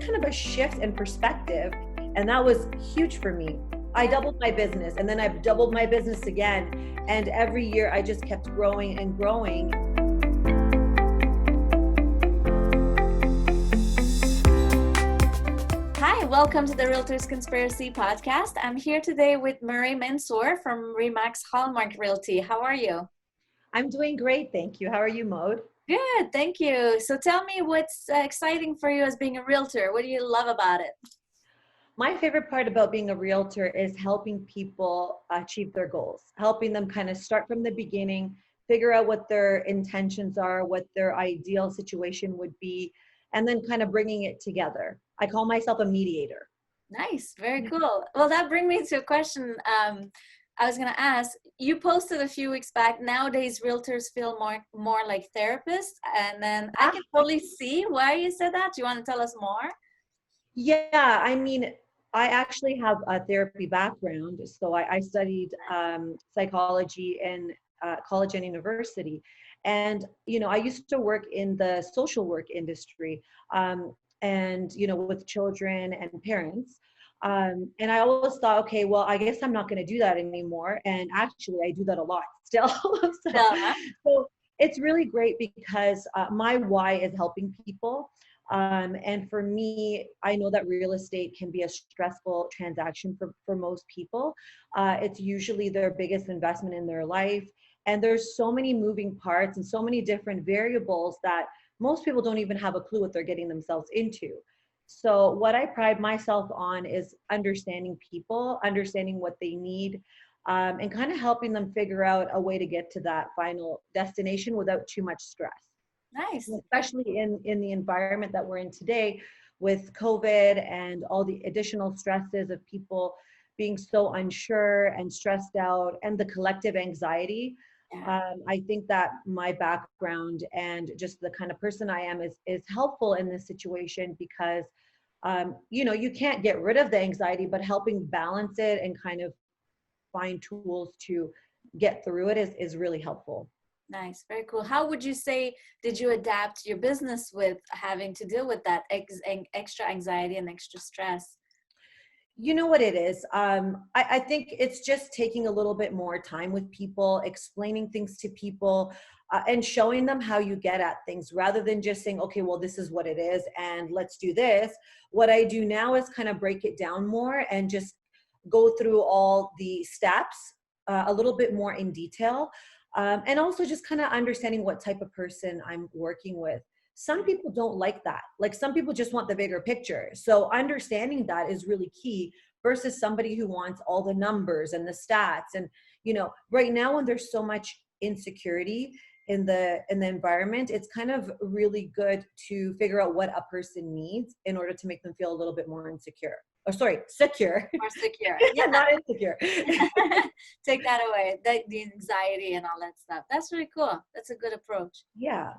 kind of a shift in perspective, and that was huge for me. I doubled my business, and then I've doubled my business again, and every year I just kept growing and growing. Hi, welcome to the Realtors Conspiracy Podcast. I'm here today with Meray Mansour from Remax Hallmark Realty. How are you? I'm doing great, thank you. How are you, Maude? Good, thank you. So tell me what's exciting for you as being a realtor. What do you love about it? My favorite part about being a realtor is helping people achieve their goals, helping them kind of start from the beginning, figure out what their intentions are, what their ideal situation would be, and then kind of bringing it together. I call myself a mediator. Nice, very cool. Well, that brings me to a question I was going to ask. You posted a few weeks back, nowadays realtors feel more like therapists, and then I can totally see why you said that. Do you want to tell us more? Yeah, I mean, I actually have a therapy background. So I studied psychology in college and university. And, I used to work in the social work industry and, with children and parents. And I always thought, okay, well, I guess I'm not going to do that anymore. And actually, I do that a lot still. So it's really great because my why is helping people. And for me, I know that real estate can be a stressful transaction for most people. It's usually their biggest investment in their life. And there's so many moving parts and so many different variables that most people don't even have a clue what they're getting themselves into. So what I pride myself on is understanding people, understanding what they need, and kind of helping them figure out a way to get to that final destination without too much stress. Nice. Especially in the environment that we're in today with COVID and all the additional stresses of people being so unsure and stressed out and the collective anxiety. I think that my background and just the kind of person I am is helpful in this situation because you can't get rid of the anxiety, but helping balance it and kind of find tools to get through it is really helpful. Nice, very cool. How would you say did you adapt your business with having to deal with that extra anxiety and extra stress? You know what it is? I think it's just taking a little bit more time with people, explaining things to people, and showing them how you get at things rather than just saying, okay, well, this is what it is and let's do this. What I do now is kind of break it down more and just go through all the steps a little bit more in detail. And also just kind of understanding what type of person I'm working with. Some people don't like that. Like some people just want the bigger picture. So understanding that is really key versus somebody who wants all the numbers and the stats. And, right now when there's so much insecurity in the environment, it's kind of really good to figure out what a person needs in order to make them feel a little bit more insecure. Or sorry, secure. More secure. Yeah, not insecure. Take that away, the anxiety and all that stuff. That's really cool. That's a good approach. Yeah.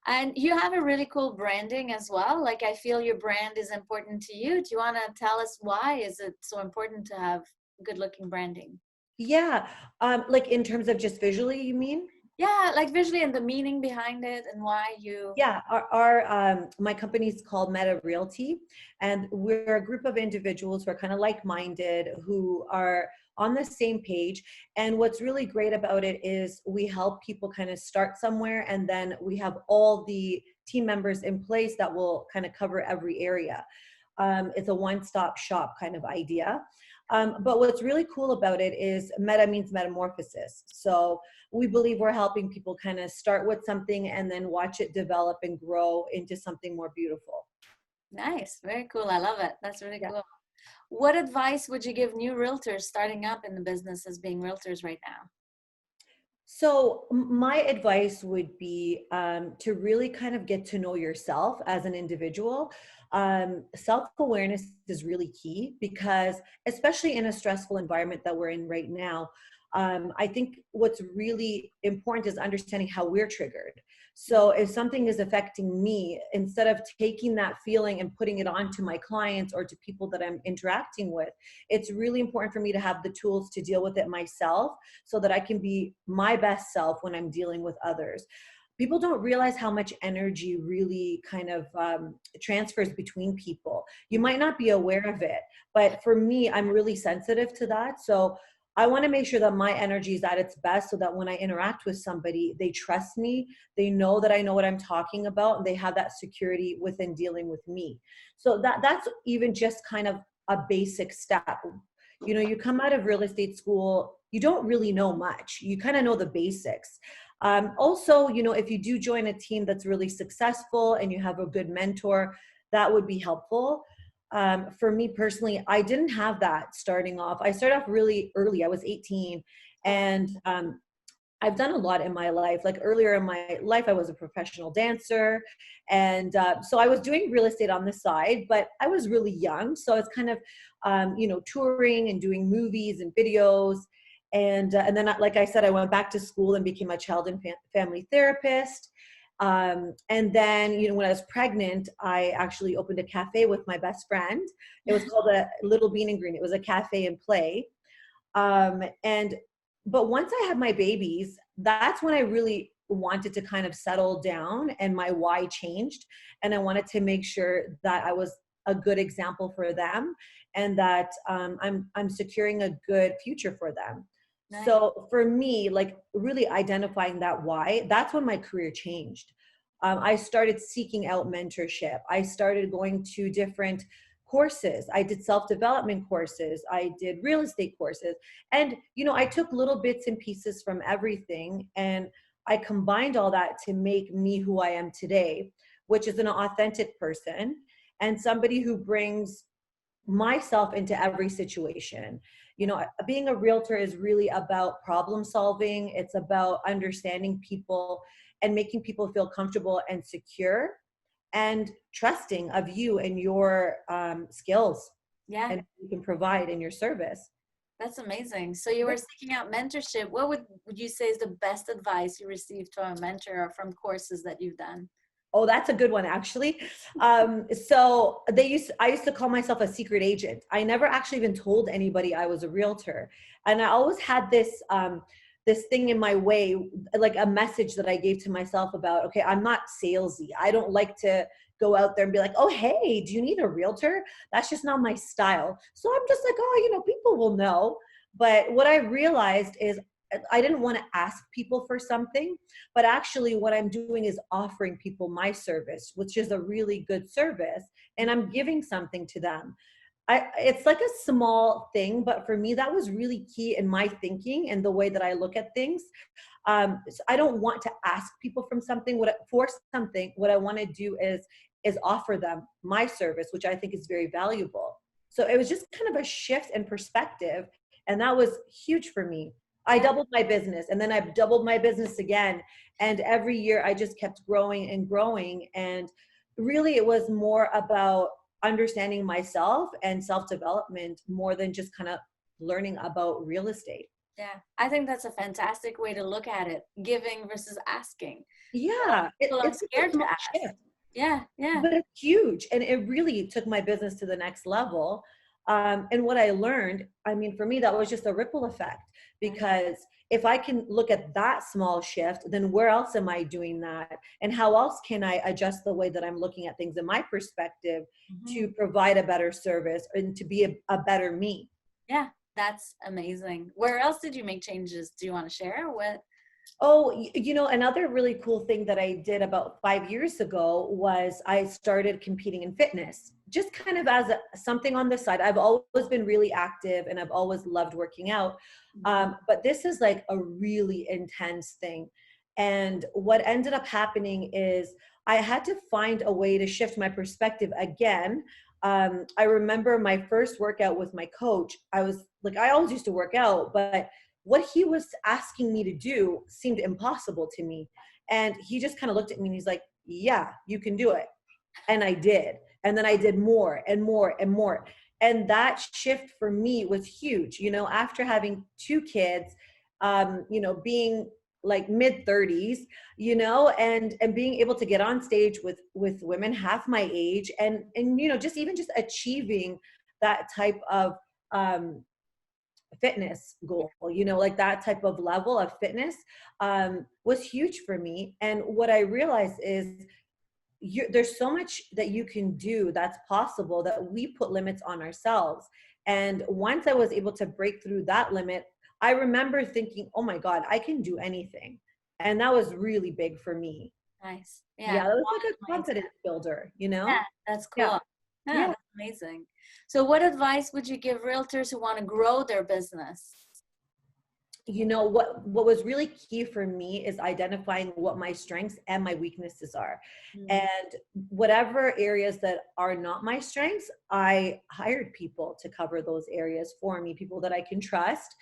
And you have a really cool branding as well. Like I feel your brand is important to you. Do you want to tell us why is it so important to have good looking branding? Yeah. Like in terms of just visually, you mean? Yeah, like visually and the meaning behind it and why you. Yeah, my company is called Meta Realty, and we're a group of individuals who are kind of like-minded, who are on the same page. And what's really great about it is we help people kind of start somewhere, and then we have all the team members in place that will kind of cover every area. It's a one-stop shop kind of idea. But what's really cool about it is meta means metamorphosis. So we believe we're helping people kind of start with something and then watch it develop and grow into something more beautiful. Nice. Very cool. I love it. That's really Yeah. cool. What advice would you give new realtors starting up in the business as being realtors right now? So my advice would be to really kind of get to know yourself as an individual. Self-awareness is really key because especially in a stressful environment that we're in right now, I think what's really important is understanding how we're triggered. So if something is affecting me, instead of taking that feeling and putting it on to my clients or to people that I'm interacting with, it's really important for me to have the tools to deal with it myself so that I can be my best self when I'm dealing with others. people don't realize how much energy really kind of transfers between people. You might not be aware of it, but for me, I'm really sensitive to that. So I want to make sure that my energy is at its best so that when I interact with somebody, they trust me, they know that I know what I'm talking about, and they have that security within dealing with me. So that's even just kind of a basic step. You know, you come out of real estate school, you don't really know much. You kind of know the basics. Also, you know, if you do join a team that's really successful and you have a good mentor, that would be helpful. For me personally, I didn't have that starting off. I started off really early. I was 18, and I've done a lot in my life. Like earlier in my life, I was a professional dancer. And so I was doing real estate on the side, but I was really young. So it's kind of, you know, touring and doing movies and videos. And then, like I said, I went back to school and became a child and family therapist. And then, you know, when I was pregnant, I actually opened a cafe with my best friend. It was called a Little Bean and Green. It was a cafe and play. And but once I had my babies, that's when I really wanted to kind of settle down and my why changed. And I wanted to make sure that I was a good example for them, and that I'm securing a good future for them. Nice. So for me, like really identifying that why, that's when my career changed. I started seeking out mentorship. I started going to different courses. I did self-development courses. I did real estate courses. And, you know, I took little bits and pieces from everything, and I combined all that to make me who I am today, which is an authentic person and somebody who brings myself into every situation. You know, being a realtor is really about problem solving. It's about understanding people and making people feel comfortable and secure and trusting of you and your skills Yeah, and what you can provide in your service. that's amazing. So you were seeking out mentorship. What would you say is the best advice you received from a mentor or from courses that you've done? Oh, that's a good one, actually. So I used to call myself a secret agent. I never actually even told anybody I was a realtor. And I always had this thing in my way, like a message that I gave to myself about, okay, I'm not salesy. I don't like to go out there and be like, oh, hey, do you need a realtor? That's just not my style. So I'm just like, oh, you know, people will know. But what I realized is I didn't want to ask people for something, but actually what I'm doing is offering people my service, which is a really good service, and I'm giving something to them. It's like a small thing, but for me, that was really key in my thinking and the way that I look at things. So I don't want to ask people from something. For something, what I want to do is offer them my service, which I think is very valuable. So it was just kind of a shift in perspective, and that was huge for me. I Yeah. doubled my business, and then I've doubled my business again, and every year I just kept growing and growing. And really, it was more about understanding myself and self-development more than just kind of learning about real estate. Yeah, I think that's a fantastic way to look at it, giving versus asking. A lot of Yeah, people are it's just a scared to small ask. shift, Yeah, yeah, but it's huge, and it really took my business to the next level. And what I learned, I mean, for me, that was just a ripple effect, right. because if I can look at that small shift, then where else am I doing that? And how else can I adjust the way that I'm looking at things in my perspective to Mhm. provide a better service and to be a better me? Yeah, that's amazing. Where else did you make changes? Do you want to share? What? Oh, you know, another really cool thing that I did about 5 years ago was I started competing in fitness, just kind of as something on the side. I've always been really active and I've always loved working out. Mhm. But this is like a really intense thing. And what ended up happening is I had to find a way to shift my perspective again. I remember my first workout with my coach. I was like, I always used to work out, but what he was asking me to do seemed impossible to me. And he just kind of looked at me and he's like, yeah, you can do it. And I did. And then I did more and more and more. And that shift for me was huge. You know, after having two kids, you know, being like mid 30s, you know, and being able to get on stage with women half my age, and you know, just even just achieving that type of um fitness goal, you know, like that type of level of fitness was huge for me. And what I realized is there's so much that you can do that's possible, that we put limits on ourselves. And once I was able to break through that limit, I remember thinking, oh my God, I can do anything. And that was really big for me. Nice. Yeah, Yeah. that was like a Mindset. confidence builder, you Yeah, know? that's Yeah. cool. Yeah, Yeah. that's amazing. So what advice would you give realtors who want to grow their business? You know what was really key for me is identifying what my strengths and my weaknesses are. Mm, And whatever areas that are not my strengths, I hired people to cover those areas for me, people that I can trust.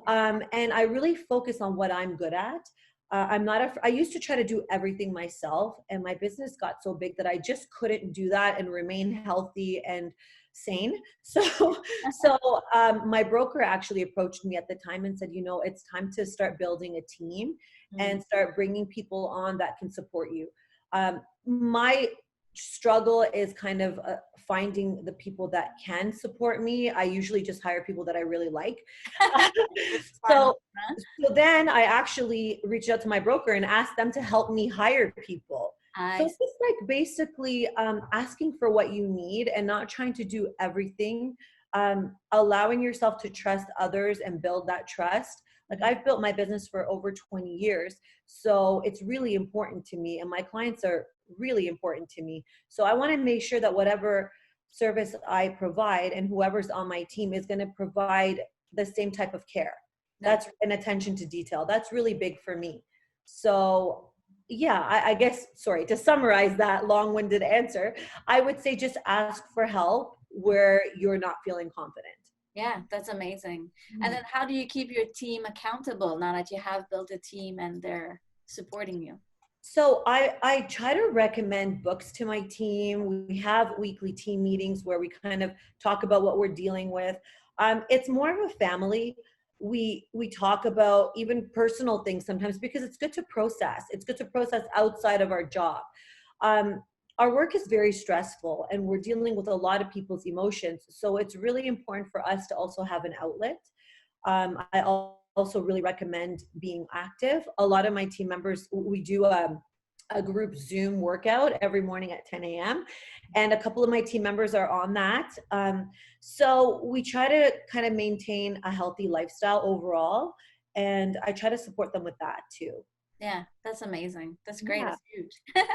And I really focus on what I'm good at. I'm not I used to try to do everything myself, and my business got so big that I just couldn't do that and remain healthy and sane. So my broker actually approached me at the time and said, you know, it's time to start building a team mm, and start bringing people on that can support you. My struggle is kind of finding the people that can support me. I usually just hire people that I really like. it's fun, so huh? so then I actually reached out to my broker and asked them to help me hire people. So I it's just like basically asking for what you need and not trying to do everything, allowing yourself to trust others and build that trust. Like I've built my business for over 20 years. So it's really important to me, and my clients are really important to me. So I want to make sure that whatever service I provide and whoever's on my team is going to provide the same type of care. no. That's an attention to detail. That's really big for me. So yeah, I guess, sorry, to summarize that long-winded answer, I would say just ask for help where you're not feeling confident. Yeah, that's amazing. And Mm. then how do you keep your team accountable now that you have built a team and they're supporting you? So I try to recommend books to my team. We have weekly team meetings where we kind of talk about what we're dealing with. It's more of a family. We talk about even personal things sometimes because it's good to process. It's good to process outside of our job. Um, our work is very stressful, and we're dealing with a lot of people's emotions. So it's really important for us to also have an outlet. I also really recommend being active. A lot of my team members, we do a group Zoom workout every morning at 10 a.m. And a couple of my team members are on that. So we try to kind of maintain a healthy lifestyle overall. And I try to support them with that too. Yeah, that's amazing. That's great. Yeah, That's huge.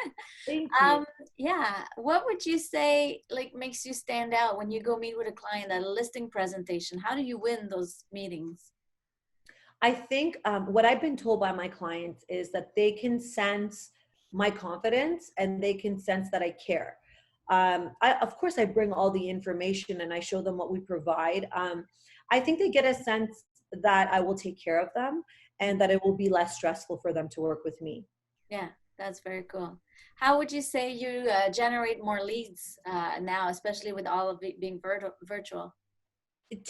thank you. um, yeah. What would you say like makes you stand out when you go meet with a client at a listing presentation? How do you win those meetings? I think what I've been told by my clients is that they can sense my confidence and they can sense that I care. Of course, I bring all the information and I show them what we provide. I think they get a sense that I will take care of them and that it will be less stressful for them to work with me. Yeah, that's very cool. How would you say you generate more leads now, especially with all of it being virtual?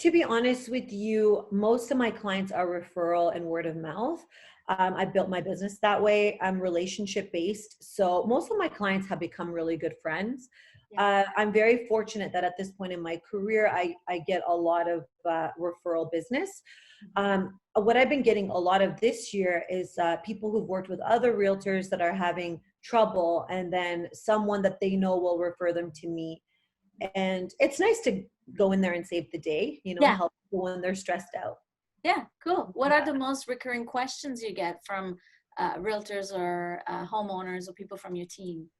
To be honest with you, most of my clients are referral and word of mouth. I built my business that way. I'm relationship based. So most of my clients have become really good friends. Yeah. I'm very fortunate that at this point in my career, I get a lot of referral business. What I've been getting a lot of this year is people who've worked with other realtors that are having trouble, and then someone that they know will refer them to me. And it's nice to go in there and save the day, you know, Yeah. help people when they're stressed out. Yeah, cool. What are the most recurring questions you get from realtors or homeowners or people from your team?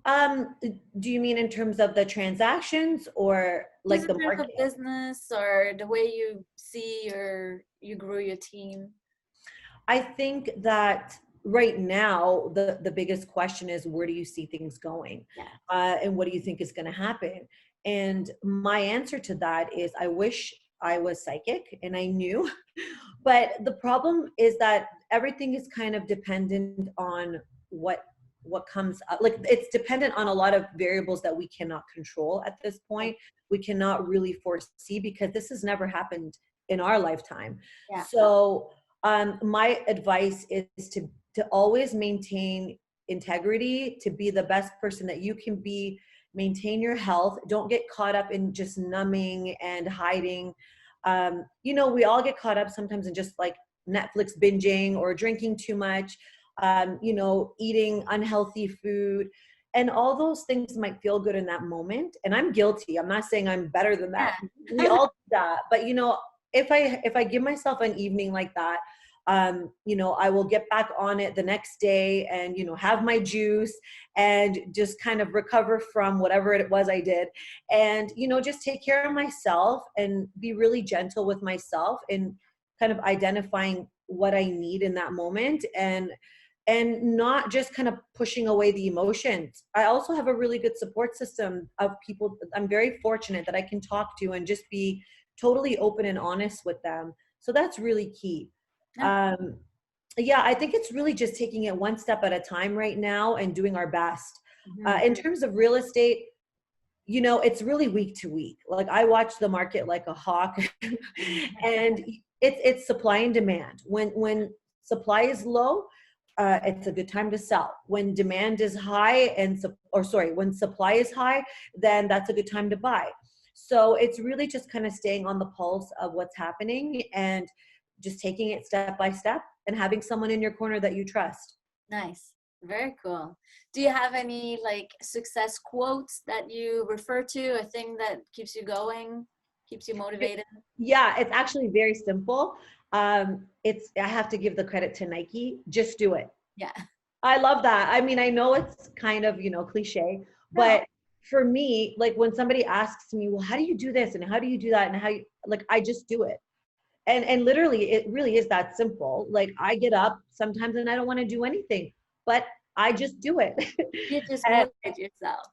Do you mean in terms of the transactions or Just like in the terms of market? business or the way you see you grew your team. I think that right now the biggest question is, where do you see things going, Yeah. and what do you think is going to happen? And my answer to that is, I wish I was psychic and I knew. But the problem is that everything is kind of dependent on what comes up. Like it's dependent on a lot of variables that we cannot control at this point. We cannot really foresee because this has never happened in our lifetime. Yeah. So my advice is to always maintain integrity, to be the best person that you can be, maintain your health, don't get caught up in just numbing and hiding. You know, we all get caught up sometimes in just like Netflix binging or drinking too much, you know, eating unhealthy food. And all those things might feel good in that moment. And I'm guilty. I'm not saying I'm better than that. We Yeah. all do that. But, you know, if I give myself an evening like that, you know, I will get back on it the next day and, you know, have my juice and just kind of recover from whatever it was I did. And, you know, just take care of myself and be really gentle with myself and kind of identifying what I need in that moment, and not just kind of pushing away the emotions. I also have a really good support system of people. I'm very fortunate that I can talk to and just be totally open and honest with them. So that's really key. Yeah. Um, yeah, I think it's really just taking it one step at a time right now and doing our best. Mhm. In terms of real estate, you know, it's really week to week. Like I watch the market like a hawk, and it's supply and demand. When supply is low, it's a good time to sell. When demand is high when supply is high, then that's a good time to buy. So it's really just kind of staying on the pulse of what's happening and just taking it step by step and having someone in your corner that you trust. Nice. Very cool. Do you have any like success quotes that you refer to, a thing that keeps you going, keeps you motivated? Yeah, it's actually very simple. I have to give the credit to Nike. Just do it. Yeah. I love that. I mean, I know it's kind of, you know, cliche, No. but for me, like when somebody asks me, well, how do you do this and how do you do that and how you, like, I just do it. And literally, it really is that simple. Like I get up sometimes and I don't want to do anything, but I just do it. You just and, motivate yourself.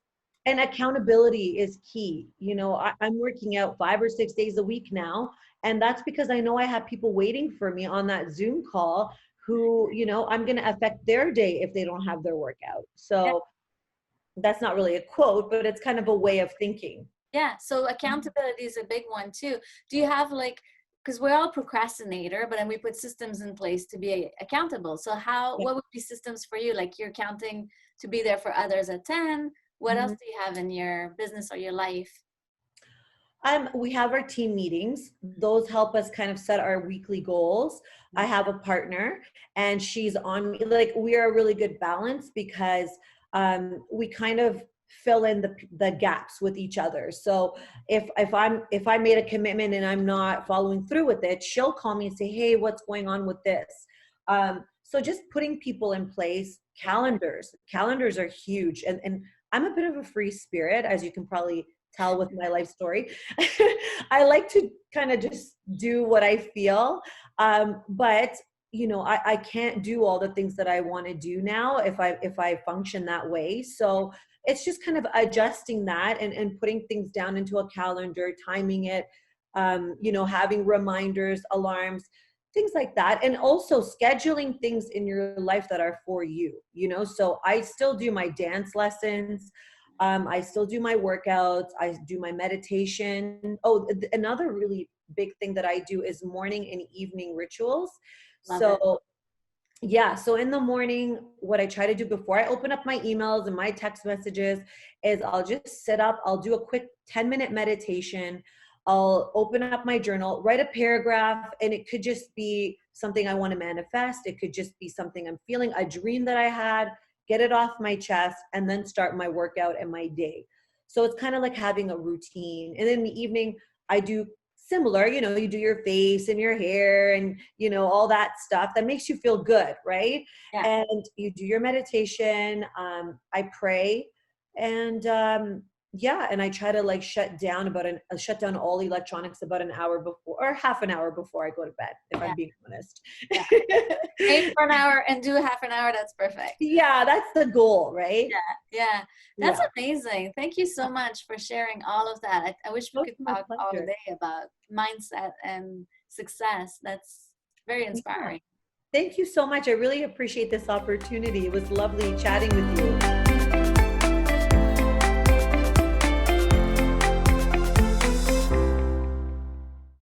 and accountability is key. You know, I'm working out 5 or 6 days a week now, and that's because I know I have people waiting for me on that Zoom call who, you know, I'm going to affect their day if they don't have their workout. Yeah. So that's not really a quote, but it's kind of a way of thinking. Yeah. So accountability is a big one too. Do you have like, because we're all procrastinator, but then we put systems in place to be accountable. So what would be systems for you? Like you're counting to be there for others at 10. What else Mhm. do you have in your business or your life? We have our team meetings. Those help us kind of set our weekly goals. I have a partner and she's on me. Like we are a really good balance because we kind of fill in the gaps with each other. So if I made a commitment and I'm not following through with it, she'll call me and say, hey, what's going on with this? So just putting people in place, calendars are huge. And I'm a bit of a free spirit, as you can probably tell with my life story. I like to kind of just do what I feel. But you know, I can't do all the things that I want to do now if I function that way. So it's just kind of adjusting that and putting things down into a calendar, timing it, you know, having reminders, alarms, things like that. And also scheduling things in your life that are for you, you know. So I still do my dance lessons. I still do my workouts. I do my meditation. Oh, another really big thing that I do is morning and evening rituals. Love it. So yeah, so in the morning, what I try to do before I open up my emails and my text messages is I'll just sit up, I'll do a quick 10-minute meditation. I'll open up my journal, write a paragraph, and it could just be something I want to manifest. It could just be something I'm feeling, a dream that I had, get it off my chest, and then start my workout and my day. So it's kind of like having a routine. And in the evening, I do similar, you know, you do your face and your hair and, you know, all that stuff that makes you feel good, right? Yeah. And you do your meditation. I pray, and yeah, and I try to like shut down all electronics about an hour before or half an hour before I go to bed, if Yeah. I'm being honest. Yeah. Aim for an hour and do half an hour. That's perfect. Yeah, that's the goal, right? Yeah. That's Yeah. amazing. Thank you so much for sharing all of that. I wish we Oh, could my talk all pleasure. day about mindset and success. That's very Yeah. inspiring. Thank you so much. I really appreciate this opportunity. It was lovely chatting with you.